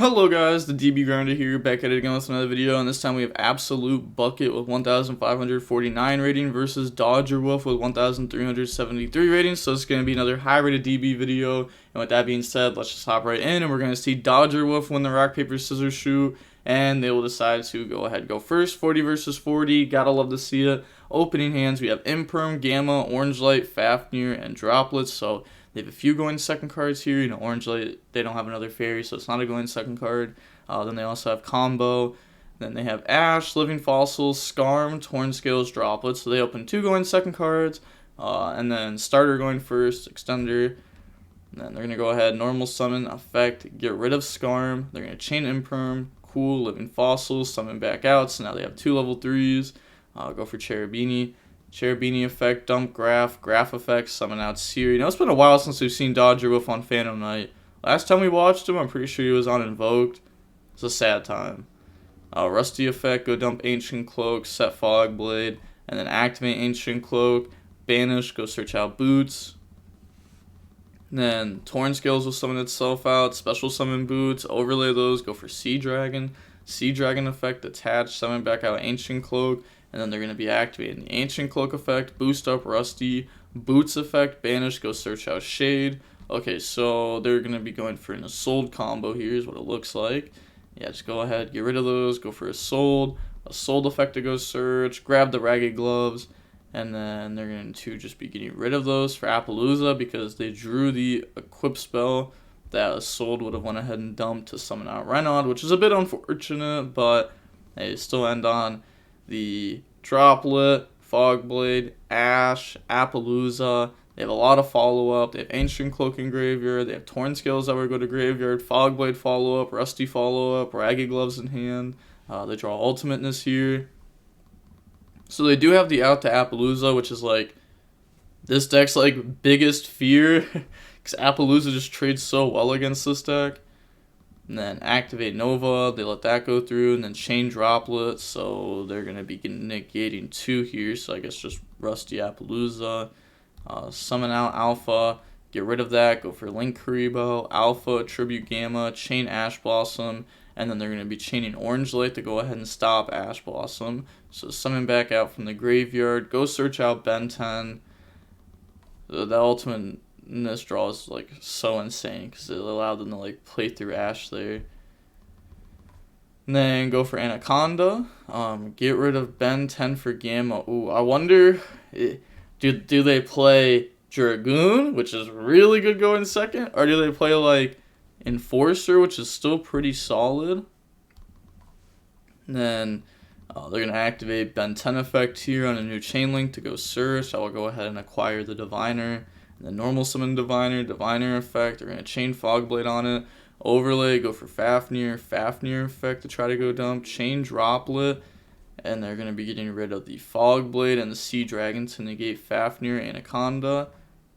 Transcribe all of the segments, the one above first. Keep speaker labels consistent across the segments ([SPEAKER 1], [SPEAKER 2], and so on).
[SPEAKER 1] Hello guys, the DB Grinder here, back at it again with another video, and this time we have Absolute Bucket with 1,549 rating versus Dodger Wolf with 1,373 ratings, so it's going to be another high rated DB video, and with that being said, let's just hop right in, and we're going to see Dodger Wolf win the rock, paper, scissors shoot, and they will decide to go ahead and go first. 40 versus 40, gotta love to see it. Opening hands, we have Imperm, Gamma, Orange Light, Fafnir, and Droplets, so they have a few going second cards here. You know, Orange Light, they don't have another fairy, so it's not a going second card. Then they also have Combo. Then they have Ash, Living Fossils, Scarm, Torn Scales, Droplets. So they open two going second cards. And then Starter going first, Extender. And then they're going to go ahead, Normal Summon, Effect, get rid of Scarm. They're going to Chain Imperm, Cool, Living Fossils, Summon back out. So now they have two level 3s. Go for Cherubini. Cherubini Effect, Dump Graph, Graph Effect, Summon out Siri. Now, it's been a while since we've seen Dodger Wolf on Phantom Knight. Last time we watched him, I'm pretty sure he was on Invoked. It's a sad time. Rusty Effect, go dump Ancient Cloak, set Fog Blade, and then activate Ancient Cloak, banish, go search out Boots. And then Torn Scales will summon itself out, special summon Boots, overlay those, go for Sea Dragon. Sea Dragon Effect, attach, summon back out Ancient Cloak. And then they're going to be activating the Ancient Cloak Effect, boost up Rusty, Boots Effect, banish, go search out Shade. Okay, so they're going to be going for an Assault combo here is what it looks like. Yeah, just go ahead, get rid of those, go for Assault Effect to go search, grab the Ragged Gloves, and then they're going to just be getting rid of those for Appaloosa because they drew the Equip spell that Assault would have went ahead and dumped to summon out Renaud, which is a bit unfortunate, but they still end on the Droplet, Fogblade, Ash, Appaloosa. They have a lot of follow-up. They have Ancient Cloak in Graveyard. They have Torn Scales that would go to Graveyard. Fogblade follow-up, Rusty follow-up, Ragged Gloves in hand. They draw Ultimateness here. So they do have the out to Appaloosa, which is like this deck's like biggest fear because Appaloosa just trades so well against this deck. And then activate Nova, they let that go through, and then chain Droplet, so they're going to be negating 2 here, so I guess just Rusty Appaloosa. Summon out Alpha, get rid of that, go for Link Karibo, Alpha, Tribute Gamma, chain Ash Blossom, and then they're going to be chaining Orange Light to go ahead and stop Ash Blossom. So summon back out from the graveyard, go search out Ben 10. The ultimate this draw is like so insane because it allowed them to like play through Ash there. And then go for Anaconda. Get rid of Ben 10 for Gamma. Ooh, I wonder, do they play Dragoon, which is really good going second, or do they play like Enforcer, which is still pretty solid? And then they're gonna activate Ben 10 effect here on a new chain link to go search. I will go ahead and acquire the Diviner. And then normal summon Diviner effect, they're going to chain Fogblade on it, overlay, go for Fafnir effect to try to go dump, chain Droplet, and they're going to be getting rid of the Fogblade and the Sea Dragon to negate Fafnir Anaconda,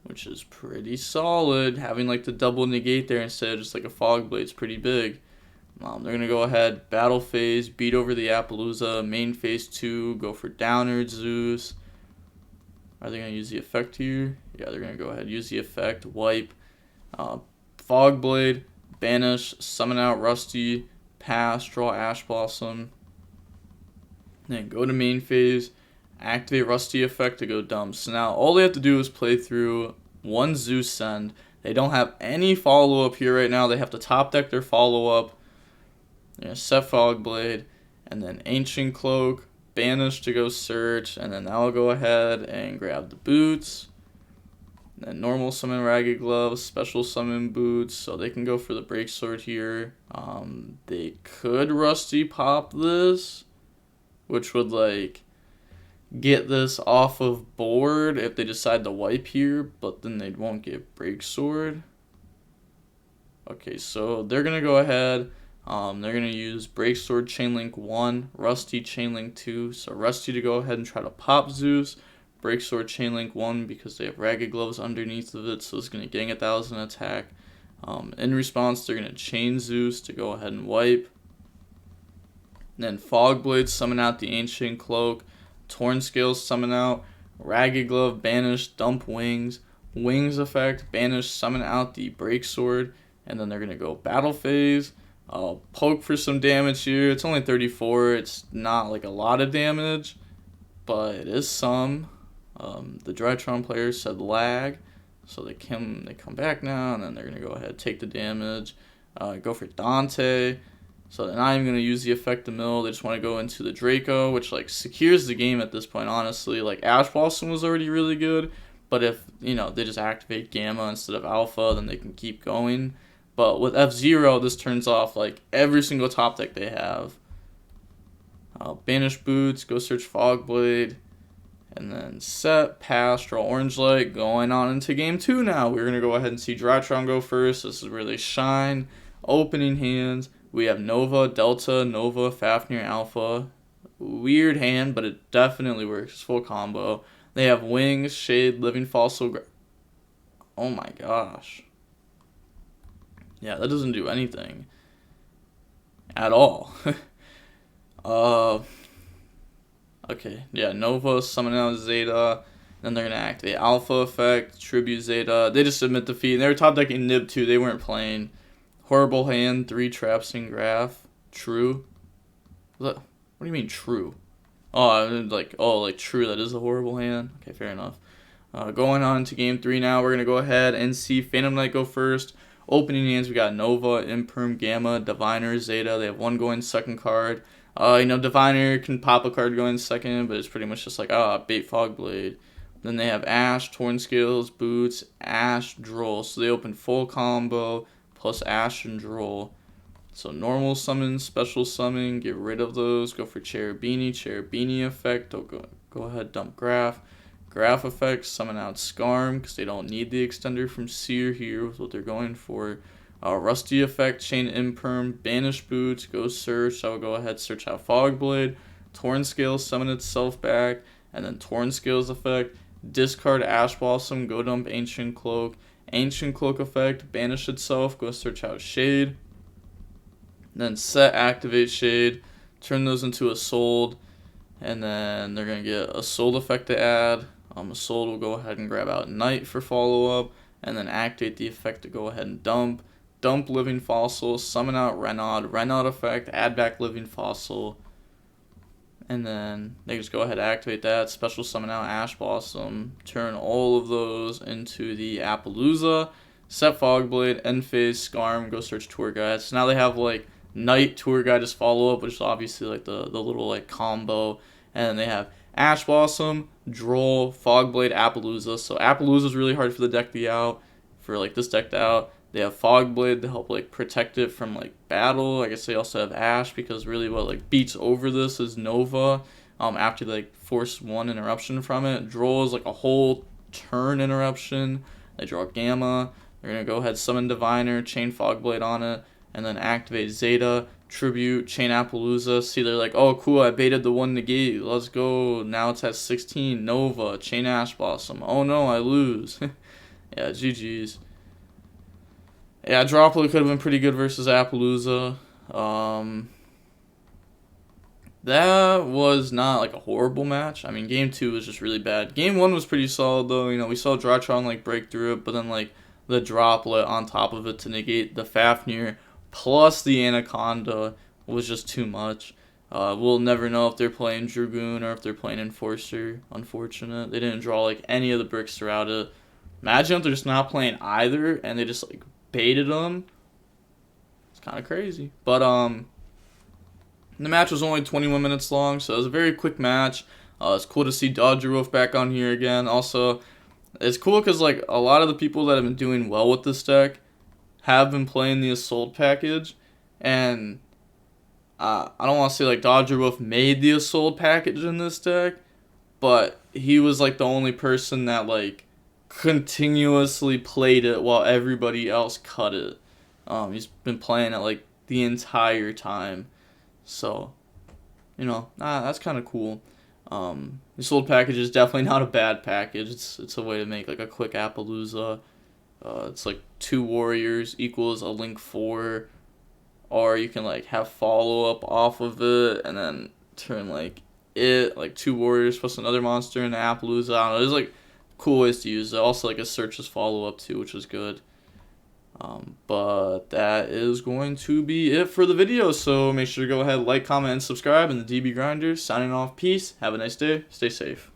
[SPEAKER 1] which is pretty solid. Having like the double negate there instead of just like a Fogblade is pretty big. They're going to go ahead, battle phase, beat over the Appaloosa, main phase 2, go for Downer Zeus. Are they going to use the effect here? Yeah, they're going to go ahead and use the effect. Wipe. Fogblade. Banish. Summon out Rusty. Pass. Draw Ash Blossom. Then go to main phase. Activate Rusty effect to go dump. So now all they have to do is play through one Zeus send. They don't have any follow-up here right now. They have to top deck their follow-up. They're going to set Fogblade. And then Ancient Cloak. Banish to go search, and then I'll go ahead and grab the Boots. And then normal summon Ragged Gloves, special summon Boots, so they can go for the Break Sword here. They could Rusty pop this, which would like get this off of board if they decide to wipe here, but then they won't get Break Sword. Okay, so they're gonna go ahead. They're going to use Break Sword Chainlink 1, Rusty Chainlink 2. So Rusty to go ahead and try to pop Zeus. Break Sword Chainlink 1 because they have Ragged Gloves underneath of it. So it's going to gang 1,000 attack. In response, they're going to chain Zeus to go ahead and wipe. And then Fogblade, summon out the Ancient Cloak. Torn Scales, summon out. Ragged Glove, banish, dump Wings. Wings effect, banish, summon out the Break Sword. And then they're going to go battle phase. Poke for some damage here. It's only 34. It's not like a lot of damage, but it is some. The Drytron players said lag, so they come back now, and then they're gonna go ahead take the damage. Go for Dante. So they're not even going to use the effect to mill. They just want to go into the Draco, which, like, secures the game at this point, honestly. Like, Ash Blossom was already really good, but if, you know, they just activate Gamma instead of Alpha, then they can keep going. But with F-Zero, this turns off, like, every single top deck they have. Banish Boots, go search Fogblade, and then set, pass, draw Orange Light. Going on into Game 2 now. We're going to go ahead and see Drytron go first. This is where they shine. Opening hands. We have Nova, Delta, Nova, Fafnir, Alpha. Weird hand, but it definitely works. Full combo. They have Wings, Shade, Living Fossil. Oh my gosh. Yeah, that doesn't do anything. At all. Okay, yeah, Nova, summon out Zeta. Then they're going to activate Alpha effect, Tribute Zeta. They just submit defeat. And they were top decking Nib too. They weren't playing. Horrible hand, 3 traps in graph. True. What do you mean true? Oh, like true, that is a horrible hand. Okay, fair enough. Going on to game 3 now. We're going to go ahead and see Phantom Knight go first. Opening hands, we got Nova, Imperm, Gamma, Diviner, Zeta. They have one going second card. You know, Diviner can pop a card going second, but it's pretty much just like, bait Fogblade. Then they have Ash, Torn Scales, Boots, Ash, Droll. So they open full combo. Plus Ash and Droll. So normal summon, special summon, get rid of those. Go for Cherubini effect. Go ahead, dump Graph. Graph effect, summon out Skarm, because they don't need the extender from Seer here with what they're going for. Rusty effect, chain Imperm, banish Boots, go search. I will go ahead, search out Fogblade. Torn Scales, summon itself back. And then Torn Scales effect, discard Ash Blossom, go dump Ancient Cloak. Ancient Cloak effect, banish itself, go search out Shade. Then set, activate Shade, turn those into a Sold, and then they're going to get a Sold effect to add. A Sold will go ahead and grab out Knight for follow-up, and then activate the effect to go ahead and dump. Dump Living Fossil, summon out Renaud effect, add back Living Fossil. And then they just go ahead and activate that. Special summon out Ash Blossom. Turn all of those into the Appaloosa. Set Fogblade, end phase, Skarm, go search Tour Guide. So now they have like Knight, Tour Guide as follow up, which is obviously like the little like combo. And then they have Ash Blossom, Droll, Fogblade, Appaloosa. So Appaloosa is really hard for the deck to be out. For like this deck to out. They have Fogblade to help like protect it from like battle. I guess they also have Ash because really what like beats over this is Nova. After they like force one interruption from it. Droll is like a whole turn interruption. They draw Gamma. They're gonna go ahead summon Diviner, chain Fogblade on it, and then activate Zeta, Tribute, chain Appaloosa. See, they're like, oh cool, I baited the one negate. Let's go. Now it's at 16. Nova, chain Ash Blossom. Oh no, I lose. Yeah, GG's. Yeah, Droplet could have been pretty good versus Appaloosa. That was not like a horrible match. I mean, game 2 was just really bad. Game 1 was pretty solid though. You know, we saw Drytron like break through it, but then like the Droplet on top of it to negate the Fafnir plus the Anaconda was just too much. We'll never know if they're playing Dragoon or if they're playing Enforcer. Unfortunate. They didn't draw like any of the bricks throughout it. Imagine if they're just not playing either and they just like baited them. It's kind of crazy. But the match was only 21 minutes long, so it was a very quick match. It's cool to see Dodger Wolf back on here again. Also, it's cool because like a lot of the people that have been doing well with this deck have been playing the Assault package, and I don't want to say like Dodger Wolf made the Assault package in this deck, but he was like the only person that like continuously played it while everybody else cut it. He's been playing it like the entire time, so you know that's kind of cool. This old package is definitely not a bad package. It's a way to make like a quick Appaloosa. It's like 2 warriors equals a link 4, or you can like have follow up off of it and then turn like 2 warriors plus another monster in the Appaloosa. I don't know. There's like cool ways to use it. Also like a search as follow up too, which is good. But that is going to be it for the video. So make sure to go ahead, like, comment, and subscribe. And the DB Grinder signing off. Peace. Have a nice day. Stay safe.